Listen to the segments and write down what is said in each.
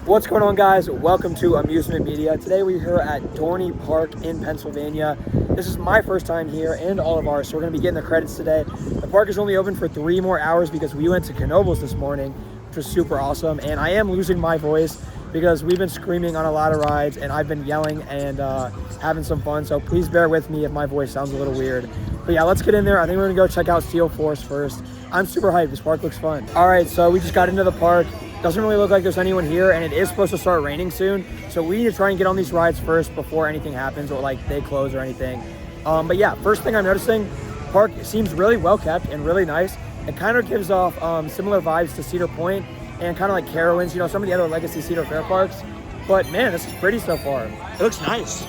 What's going on, guys? Welcome to Amusement Media. Today we're here at Dorney Park in Pennsylvania. This is my first time here and all of ours, so we're going to be getting the credits today. The park is only open for 3 more hours because we went to Knoebels this morning, which was super awesome. And I am losing my voice because we've been screaming on a lot of rides and I've been yelling and having some fun. So please bear with me if my voice sounds a little weird. But yeah, let's get in there. I think we're going to go check out Steel Force first. I'm super hyped. This park looks fun. All right, so we just got into the park. Doesn't really look like there's anyone here, and it is supposed to start raining soon, so we need to try and get on these rides first before anything happens or like they close or anything. But yeah, first thing I'm noticing, park seems really well kept and really nice. It kind of gives off similar vibes to Cedar Point and kind of like Carowinds, you know, some of the other legacy Cedar Fair parks. But man, this is pretty so far. It looks nice.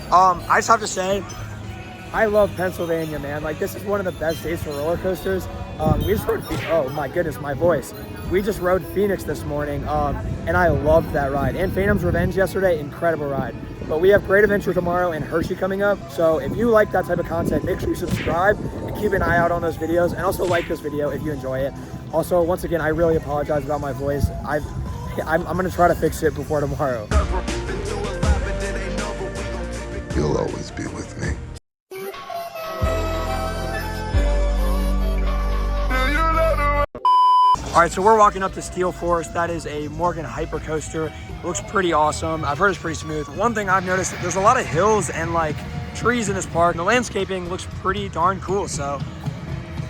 I just have to say, I love Pennsylvania, man. Like, this is one of the best states for roller coasters. We just rode, oh my goodness, my voice. We just rode Phoenix this morning, and I loved that ride. And Phantom's Revenge yesterday, incredible ride. But we have Great Adventure tomorrow and Hershey coming up. So if you like that type of content, make sure you subscribe and keep an eye out on those videos. And also like this video if you enjoy it. Also, once again, I really apologize about my voice. I'm gonna try to fix it before tomorrow. You'll always be with me. All right, so we're walking up to Steel Force. That is a Morgan hyper coaster. It looks pretty awesome. I've heard it's pretty smooth. One thing I've noticed, there's a lot of hills and like trees in this park. The landscaping looks pretty darn cool. So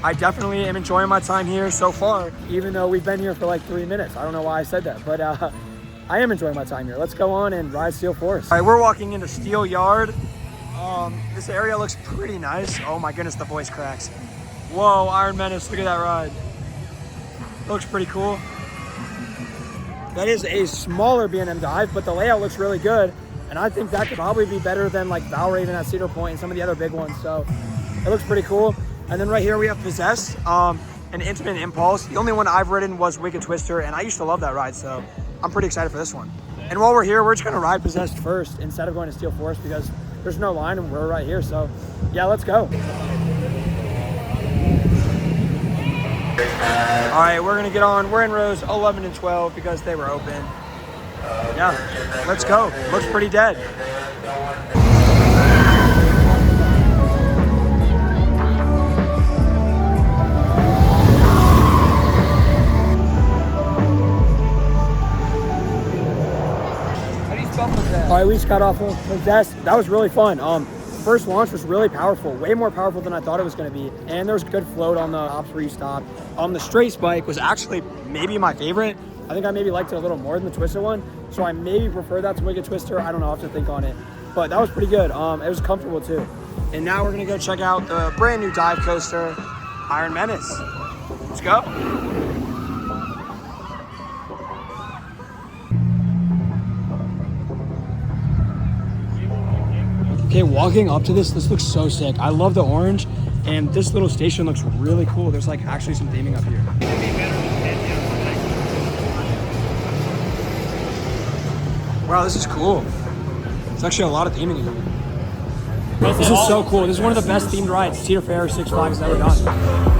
I definitely am enjoying my time here so far, even though we've been here for like 3 minutes. I don't know why I said that, but I am enjoying my time here. Let's go on and ride Steel Force. All right, we're walking into Steel Yard. This area looks pretty nice. Oh my goodness, the voice cracks. Whoa, Iron Menace, look at that ride. Looks pretty cool. That is a smaller B&M dive, but the layout looks really good. And I think that could probably be better than like Valraven at Cedar Point and some of the other big ones. So it looks pretty cool. And then right here we have Possessed, and Intimate Impulse. The only one I've ridden was Wicked Twister, and I used to love that ride. So I'm pretty excited for this one. And while we're here, we're just gonna ride Possessed first instead of going to Steel Force because there's no line and we're right here. So yeah, let's go. All right, we're gonna get on. We're in rows 11 and 12 because they were open. Yeah, let's go. Looks pretty dead. All right, we just got off of Possessed. That was really fun. First launch was really powerful, way more powerful than I thought it was going to be. And there was good float on the hops where you stopped. The straight spike was actually maybe my favorite. I think I maybe liked it a little more than the Twister one. So I maybe prefer that to Wicked Twister. I don't know, I'll have to think on it. But that was pretty good. It was comfortable too. And now we're going to go check out the brand new dive coaster, Iron Menace. Let's go. Okay, walking up to this looks so sick. I love the orange, and this little station looks really cool. There's like actually some theming up here. Wow, this is cool. There's actually a lot of theming in here. This is so cool. This is one of the best themed rides Cedar Fair or Six Flags has ever done.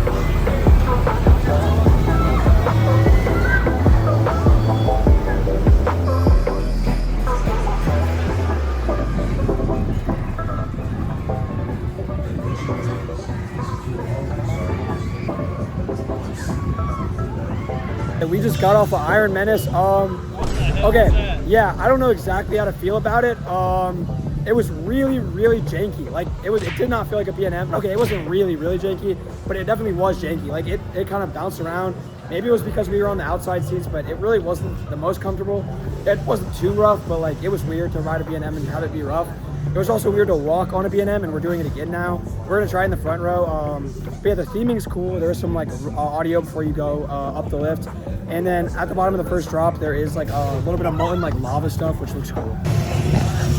We just got off of Iron Menace. Okay, yeah, I don't know exactly how to feel about it. It was really, really janky. Like, it did not feel like a B&M. Okay, it wasn't really, really janky, but it definitely was janky. Like, it kind of bounced around. Maybe it was because we were on the outside seats, but it really wasn't the most comfortable. It wasn't too rough, but like, it was weird to ride a B&M and have it be rough. It was also weird to walk on a B&M, and we're doing it again now. We're gonna try in the front row. But yeah, the theming's cool. There's some like audio before you go up the lift. And then at the bottom of the first drop, there is like a little bit of molten like lava stuff, which looks cool.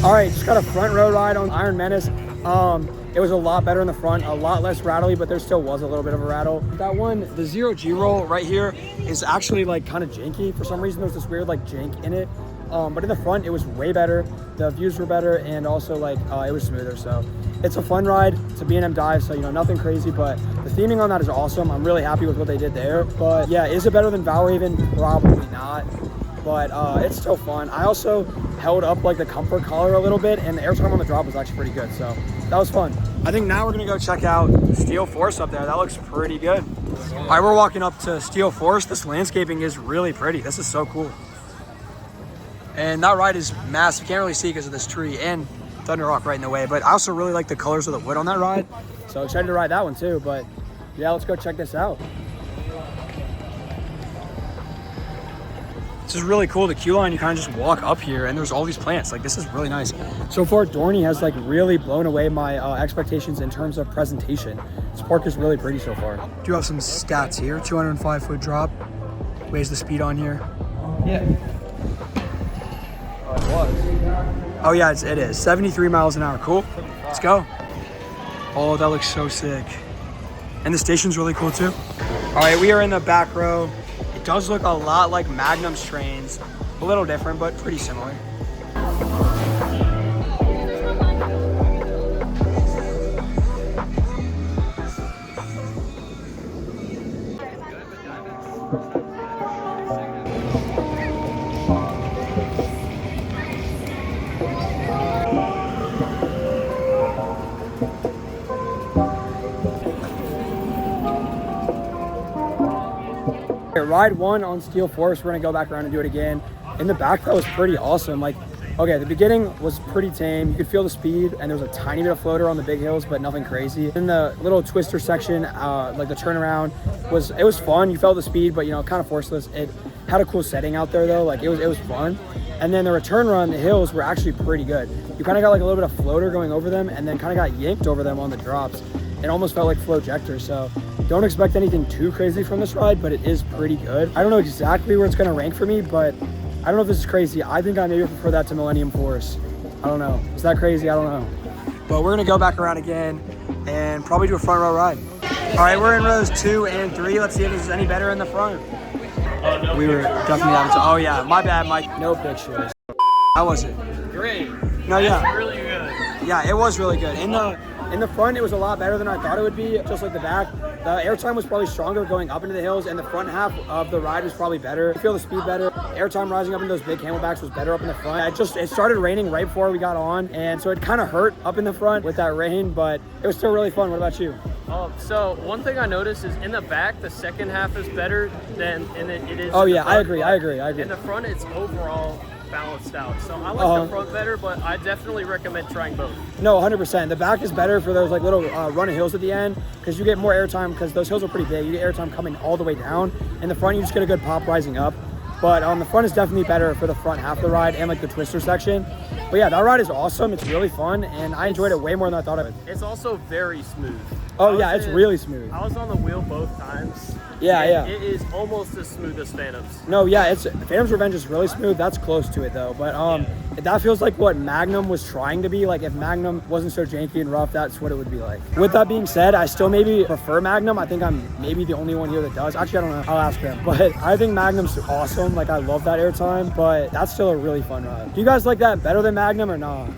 All right, just got a front row ride on Iron Menace. It was a lot better in the front, a lot less rattly, but there still was a little bit of a rattle. That one, the 0G roll right here is actually like kind of janky. For some reason, there's this weird like jank in it. But in the front, it was way better. The views were better, and also like it was smoother. So it's a fun ride. It's a B&M dive, so you know, nothing crazy, but the theming on that is awesome. I'm really happy with what they did there. But yeah, is it better than Valraven? Probably not. but it's still fun. I also held up like the comfort collar a little bit, and the airtime on the drop was actually pretty good, so that was fun. I think now we're gonna go check out Steel Force up there. That looks pretty good. All right, we're walking up to Steel Force. This landscaping is really pretty. This is so cool. And that ride is massive. You can't really see because of this tree and Thunderhawk right in the way, but I also really like the colors of the wood on that ride. So excited to ride that one too, but yeah, let's go check this out. This is really cool. The queue line, you kind of just walk up here and there's all these plants. Like, this is really nice. So far, Dorney has like really blown away my expectations in terms of presentation. This park is really pretty so far. Do have some stats here. 205-foot drop. Weighs the speed on here. Yeah. Oh, it was. Oh yeah, it is. 73 miles an hour. Cool. Let's go. Oh, that looks so sick. And the station's really cool too. All right, we are in the back row. It does look a lot like Magnum's trains. A little different, but pretty similar. Ride 1 on Steel Force, we're gonna go back around and do it again. In the back, that was pretty awesome. Like, okay, the beginning was pretty tame. You could feel the speed, and there was a tiny bit of floater on the big hills, but nothing crazy. In the little twister section, like the turnaround, it was fun. You felt the speed, but you know, kind of forceless. It had a cool setting out there though. Like, it was fun. And then the return run, the hills were actually pretty good. You kind of got like a little bit of floater going over them, and then kind of got yanked over them on the drops. It almost felt like Flowjector, so don't expect anything too crazy from this ride, but it is pretty good. I don't know exactly where it's gonna rank for me, but I don't know if this is crazy. I think I maybe prefer that to Millennium Force. I don't know. Is that crazy? I don't know. But we're gonna go back around again and probably do a front row ride. All right, we're in rows 2 and 3. Let's see if this is any better in the front. We were definitely having to, oh yeah, my bad, Mike. No pictures. How was it? Great. No, yeah. That's really good. Yeah, it was really good. In the front, it was a lot better than I thought it would be, just like the back. The airtime was probably stronger going up into the hills, and the front half of the ride was probably better. I feel the speed better. Airtime rising up in those big camelbacks was better up in the front. It started raining right before we got on, and so it kind of hurt up in the front with that rain, but it was still really fun. What about you? So one thing I noticed is in the back, the second half is better than it is. Oh in yeah, the front. I agree. In the front, it's overall balanced out. So I like the front better, but I definitely recommend trying both. No, 100%. The back is better for those like little run of hills at the end, because you get more airtime, because those hills are pretty big. You get airtime coming all the way down. In the front, you just get a good pop rising up. But the front is definitely better for the front half of the ride and like the twister section. But yeah, that ride is awesome. It's really fun, and I enjoyed it way more than I thought I would. It's also very smooth. Oh yeah, it's really smooth. I was on the wheel both times. Yeah. It is almost as smooth as Phantom's. No, yeah, Phantom's Revenge is really smooth. That's close to it though. But that feels like what Magnum was trying to be. Like, if Magnum wasn't so janky and rough, that's what it would be like. With that being said, I still maybe prefer Magnum. I think I'm maybe the only one here that does. Actually, I don't know. I'll ask them. But I think Magnum's awesome. Like, I love that airtime, but that's still a really fun ride. Do you guys like that better than Magnum or not?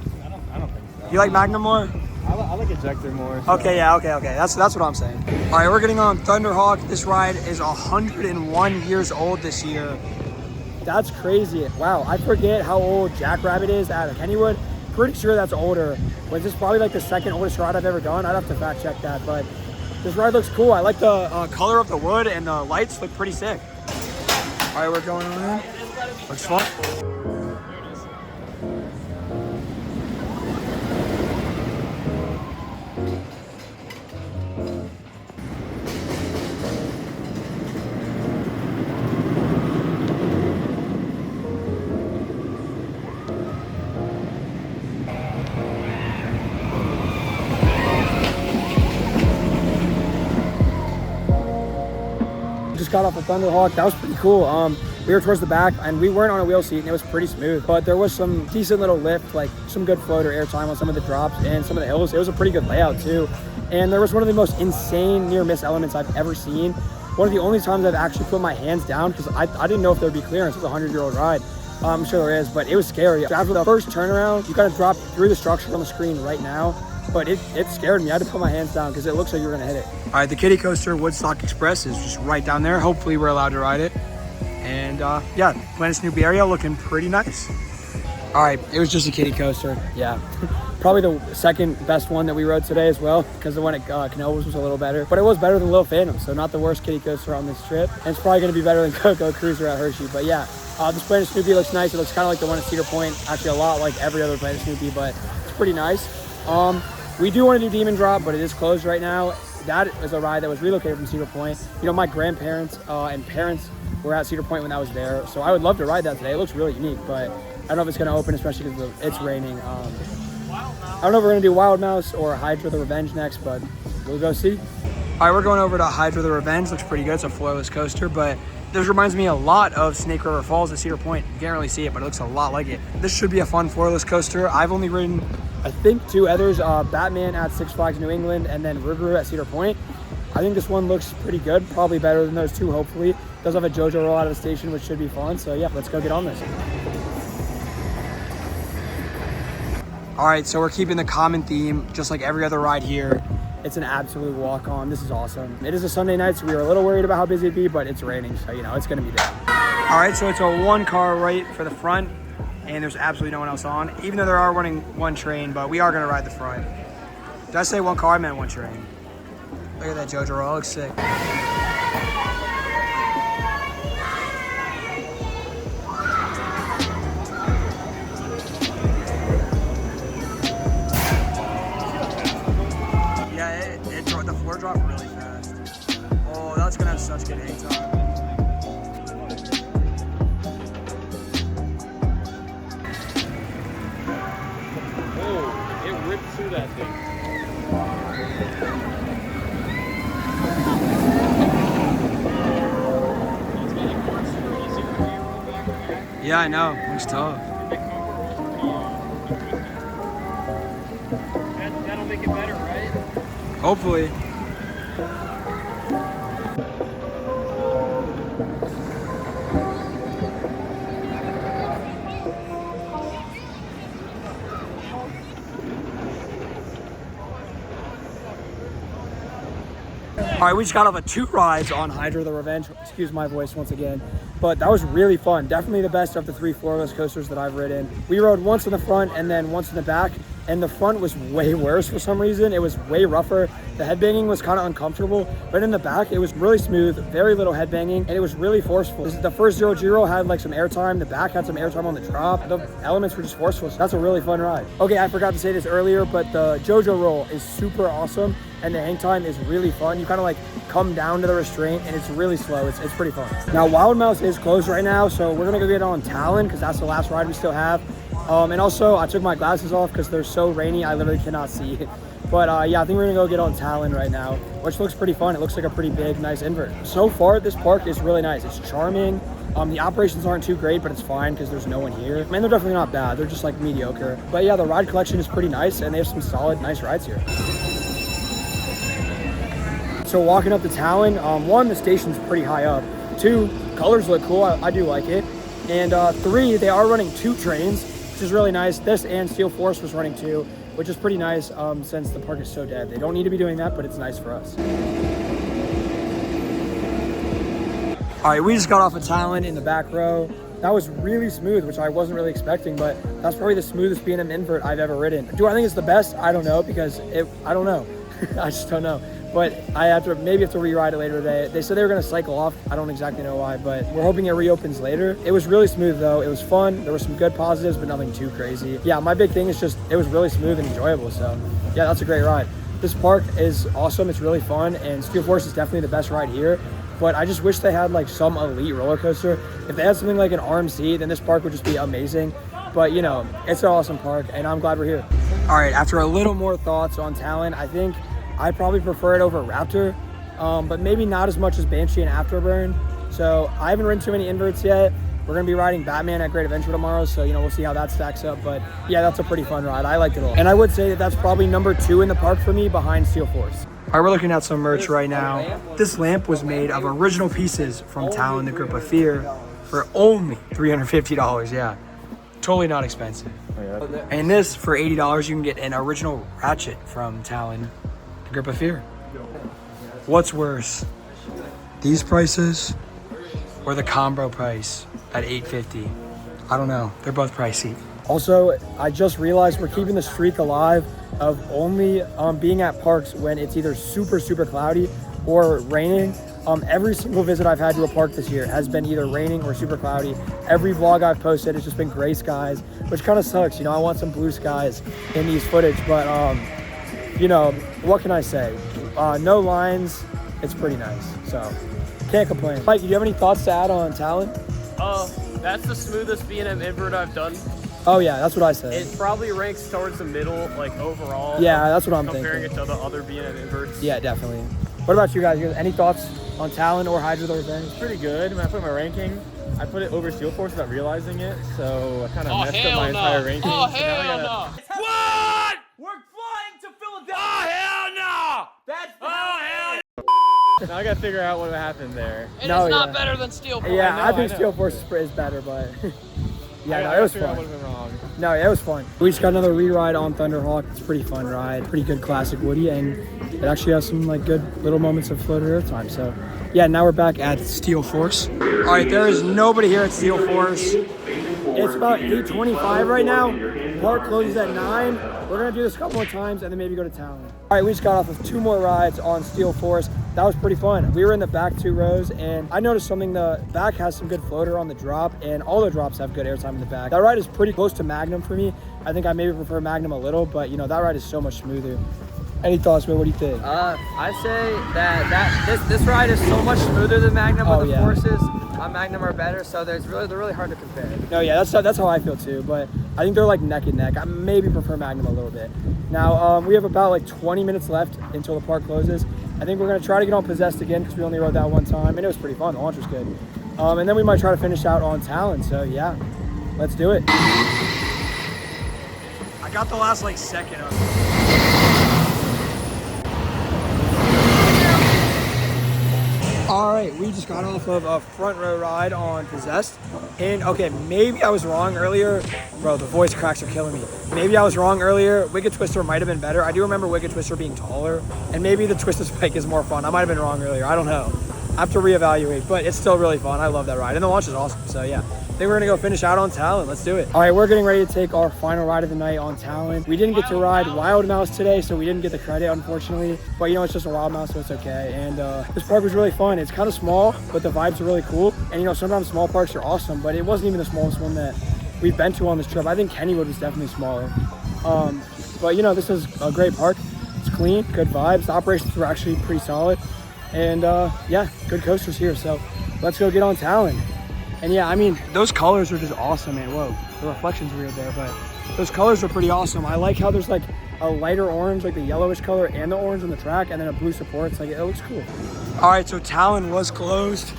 I don't think so. You like Magnum more? I like Ejector more. So. Okay, yeah, okay. That's what I'm saying. All right, we're getting on Thunderhawk. This ride is 101 years old this year. That's crazy. Wow, I forget how old Jackrabbit is out of Kennywood. Pretty sure that's older. But this is probably like the second oldest ride I've ever done. I'd have to fact check that, but this ride looks cool. I like the color of the wood, and the lights look pretty sick. All right, we're going on in. Looks fun. Got off a Thunderhawk. That was pretty cool. We were towards the back, and we weren't on a wheel seat, and it was pretty smooth, but there was some decent little lift, like some good floater airtime on some of the drops and some of the hills. It was a pretty good layout too, and there was one of the most insane near miss elements I've ever seen. One of the only times I've actually put my hands down, because I didn't know if there'd be clearance. It's a 100-year-old ride. I'm sure there is, but it was scary. So after the first turnaround, you kind of drop through the structure on the screen right now, but it scared me. I had to put my hands down because it looks like you're gonna hit it. All right, the kiddie coaster Woodstock Express is just right down there. Hopefully we're allowed to ride it. And yeah, Planet Snoopy area looking pretty nice. All right, it was just a kiddie coaster. Yeah, probably the second best one that we rode today as well, because the one at Canova's was a little better. But it was better than Little Phantom, so not the worst kiddie coaster on this trip. And it's probably going to be better than Coco Cruiser at Hershey. But yeah, this Planet Snoopy looks nice. It looks kind of like the one at Cedar Point. Actually, a lot like every other Planet Snoopy, but it's pretty nice. We do want to do Demon Drop, but it is closed right now. That is a ride that was relocated from Cedar Point. You know, my grandparents and parents were at Cedar Point when I was there, so I would love to ride that today. It looks really unique, but I don't know if it's going to open, especially because it's raining. I don't know if we're going to do Wild Mouse or Hydra the Revenge next, but we'll go see. All right, we're going over to Hydra the Revenge. Looks pretty good. It's a floorless coaster, but this reminds me a lot of Snake River Falls at Cedar Point. You can't really see it, but it looks a lot like it. This should be a fun floorless coaster. I've only ridden, I think, 2 others, Batman at Six Flags New England and then Rougarou at Cedar Point. I think this one looks pretty good, probably better than those 2, hopefully. It does have a JoJo roll out of the station, which should be fun. So yeah, let's go get on this. All right, so we're keeping the common theme, just like every other ride here. It's an absolute walk-on. This is awesome. It is a Sunday night, so we were a little worried about how busy it'd be, but it's raining, so you know, it's gonna be down. All right, so it's a 1-car right for the front, and there's absolutely no one else on, even though they are running 1 train, but we are gonna ride the front. Did I say 1 car? I meant 1 train. Look at that JoJo roll, it looks sick. The floor dropped really fast. Oh, that's gonna have such good hang time. Oh, it ripped through that thing. Yeah, I know. It's tough. That'll make it better, right? Hopefully. All right, we just got off of 2 rides on Hydra the Revenge. Excuse my voice once again, but that was really fun. Definitely the best of the 3 floorless coasters that I've ridden. We rode once in the front and then once in the back, and the front was way worse for some reason. It was way rougher. The headbanging was kind of uncomfortable, but in the back, it was really smooth, very little headbanging, and it was really forceful. The first Zero Giro had like some airtime. The back had some airtime on the drop. The elements were just forceful. So that's a really fun ride. Okay, I forgot to say this earlier, but the JoJo roll is super awesome, and the hang time is really fun. You kind of like come down to the restraint, and it's really slow. It's pretty fun. Now, Wild Mouse is closed right now, so we're gonna go get on Talon, because that's the last ride we still have. And also, I took my glasses off because they're so rainy, I literally cannot see. But yeah, I think we're gonna go get on Talon right now, which looks pretty fun. It looks like a pretty big, nice invert. So far, this park is really nice. It's charming. The operations aren't too great, but it's fine because there's no one here. I mean, they're definitely not bad. They're just like mediocre. But yeah, the ride collection is pretty nice, and they have some solid, nice rides here. So walking up to Talon, 1, the station's pretty high up. 2, colors look cool. I do like it. And 3, they are running 2 trains, which is really nice. This and Steel Force was running 2, which is pretty nice since the park is so dead. They don't need to be doing that, but it's nice for us. All right, we just got off of Talon in the back row. That was really smooth, which I wasn't really expecting, but that's probably the smoothest B&M invert I've ever ridden. Do I think it's the best? I don't know, because I don't know. I just don't know. But I maybe have to re-ride it later today. They said they were gonna cycle off. I don't exactly know why, but we're hoping it reopens later. It was really smooth though. It was fun. There were some good positives, but nothing too crazy. Yeah, my big thing is just, it was really smooth and enjoyable. So yeah, that's a great ride. This park is awesome. It's really fun, and Steel Force is definitely the best ride here. But I just wish they had like some elite roller coaster. If they had something like an RMC, then this park would just be amazing. But you know, it's an awesome park, and I'm glad we're here. All right, after a little more thoughts on Talon, I think I probably prefer it over Raptor, but maybe not as much as Banshee and Afterburn. So I haven't ridden too many inverts yet. We're gonna be riding Batman at Great Adventure tomorrow, so you know, we'll see how that stacks up. But yeah, that's a pretty fun ride. I liked it all. And I would say that that's probably number 2 in the park for me, behind Steel Force. All right, we're looking at some merch right now. This lamp was made of original pieces from Talon, the Grip of Fear, for only $350, yeah. Totally not expensive. And this, for $80, you can get an original ratchet from Talon, the Grip of Fear. What's worse, these prices or the combo price at $850? I don't know. They're both pricey. Also, I just realized we're keeping the streak alive of only being at parks when it's either super, super cloudy or raining. Every single visit I've had to a park this year has been either raining or super cloudy. Every vlog I've posted has just been gray skies, which kind of sucks. You know, I want some blue skies in these footage, but you know, what can I say? No lines, it's pretty nice, so can't complain. Mike, do you have any thoughts to add on Talon? That's the smoothest B&M invert I've done. Oh yeah, that's what I said. It probably ranks towards the middle, like overall. Yeah, that's what I'm comparing thinking. it to the other B&M inverts. Yeah, definitely. What about you guys? You guys any thoughts on Talon or Hydra the Revenge? It's pretty good. When I put my ranking, I put it over Steel Force without realizing it, so I kind of messed up my entire ranking. Oh, so now I hell gotta... no! What? We're flying to Philadelphia! Oh, hell no! That's hell no! Now I gotta figure out what happened there. It No, is not yeah. better than Steel Force. Yeah, I think I know. Steel Force is better, but yeah, I no, gotta it was figure out fun. what went wrong. No, it was fun. We just got another re-ride on Thunderhawk. It's a pretty fun ride, pretty good classic Woody, and it actually has some like good little moments of floated airtime. So yeah, now we're back at Steel Force. All right, there is nobody here at Steel Force. It's about 8:25 right now. Park closes at 9. We're gonna do this a couple more times and then maybe go to Talon. All right, we just got off of 2 more rides on Steel Force. That was pretty fun. We were in the back 2 rows and I noticed something. The back has some good floater on the drop and all the drops have good airtime in the back. That ride is pretty close to Magnum for me. I think I maybe prefer Magnum a little, but you know, that ride is so much smoother. Any thoughts, man? What do you think? I say that this ride is so much smoother than Magnum, but the forces on Magnum are better, so they're really hard to compare. No, yeah, that's how I feel too, but I think they're like neck and neck. I maybe prefer Magnum a little bit. Now, we have about like 20 minutes left until the park closes. I think we're gonna try to get on Possessed again because we only rode that one time, and it was pretty fun. The launch was good. And then we might try to finish out on Talon, so yeah, let's do it. I got the last like second of it. All right, we just got off of a front row ride on Possessed. And okay, maybe I was wrong earlier. Bro, the voice cracks are killing me. Maybe I was wrong earlier. Wicked Twister might have been better. I do remember Wicked Twister being taller. And maybe the Twisted Spike is more fun. I might have been wrong earlier. I don't know. I have to reevaluate, but it's still really fun. I love that ride. And the launch is awesome, so yeah. I think we're gonna go finish out on Talon. Let's do it. All right, we're getting ready to take our final ride of the night on Talon. We didn't get to ride Wild Mouse today, so we didn't get the credit, unfortunately. But you know, it's just a Wild Mouse, so it's okay. And this park was really fun. It's kind of small, but the vibes are really cool. And you know, sometimes small parks are awesome, but it wasn't even the smallest one that we've been to on this trip. I think Kennywood was definitely smaller. But you know, this is a great park. It's clean, good vibes. The operations were actually pretty solid. And yeah, good coasters here. So let's go get on Talon. And yeah, I mean, those colors are just awesome, man. Whoa, the reflection's weird there, but those colors are pretty awesome. I like how there's like a lighter orange, like the yellowish color and the orange on the track, and then a blue supports. Like, it looks cool. All right, so Talon was closed.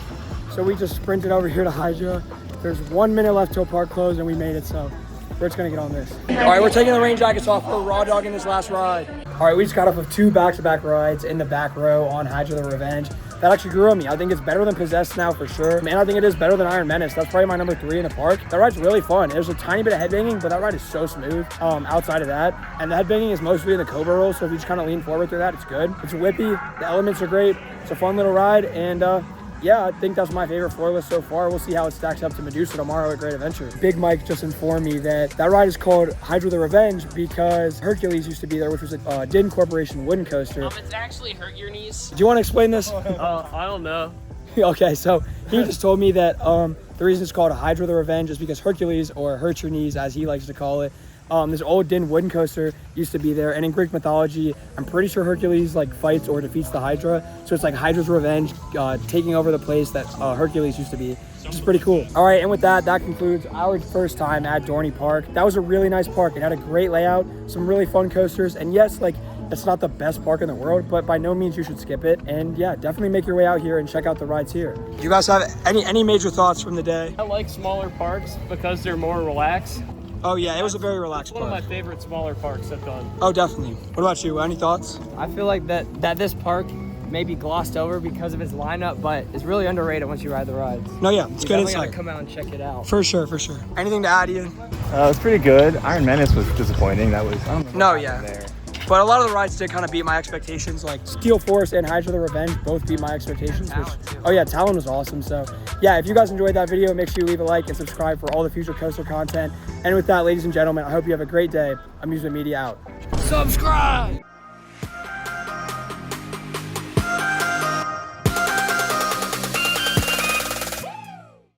So we just sprinted over here to Hydra. There's 1 minute left till park close and we made it, so we're just gonna get on this. All right, we're taking the rain jackets off. We're raw dogging this last ride. All right, we just got off of 2 back-to-back rides in the back row on Hydra the Revenge. That actually grew on me. I think it's better than Possessed now for sure. Man, I think it is better than Iron Menace. That's probably my number 3 in the park. That ride's really fun. There's a tiny bit of headbanging, but that ride is so smooth outside of that. And the headbanging is mostly in the Cobra roll, so if you just kind of lean forward through that, it's good. It's whippy. The elements are great. It's a fun little ride, and yeah, I think that's my favorite floorless so far. We'll see how it stacks up to Medusa tomorrow at Great Adventure. Big Mike just informed me that that ride is called Hydra the Revenge because Hercules used to be there, which was a Din Corporation wooden coaster. It's actually hurt your knees. Do you want to explain this? I don't know. Okay, so he just told me that the reason it's called Hydra the Revenge is because Hercules, or Hurt Your Knees as he likes to call it, this old Din wooden coaster used to be there, and in Greek mythology, I'm pretty sure Hercules like fights or defeats the Hydra, so it's like Hydra's revenge, taking over the place that Hercules used to be, which is pretty cool. All right, and with that concludes our first time at Dorney Park. That was a really nice park. It had a great layout, some really fun coasters, and yes, like, it's not the best park in the world, but by no means you should skip it. And yeah, definitely make your way out here and check out the rides here. Do you guys have any major thoughts from the day? I like smaller parks because they're more relaxed. Oh yeah, it was a very relaxed One park. of my favorite smaller parks I've done. Oh, definitely. What about you? Any thoughts? I feel like that this park may be glossed over because of its lineup, but it's really underrated once you ride the rides. No, yeah, it's good You insight. gotta come out and check it out. For sure, for sure. Anything to add, Ian? It was pretty good. Iron Menace was disappointing. That was, I don't know. No, what yeah. happened there. But a lot of the rides did kind of beat my expectations. Like Steel Force and Hydra the Revenge both beat my expectations. Oh yeah, Talon was awesome. So yeah, if you guys enjoyed that video, make sure you leave a like and subscribe for all the future coaster content. And with that, ladies and gentlemen, I hope you have a great day. Amusement Media out. Subscribe!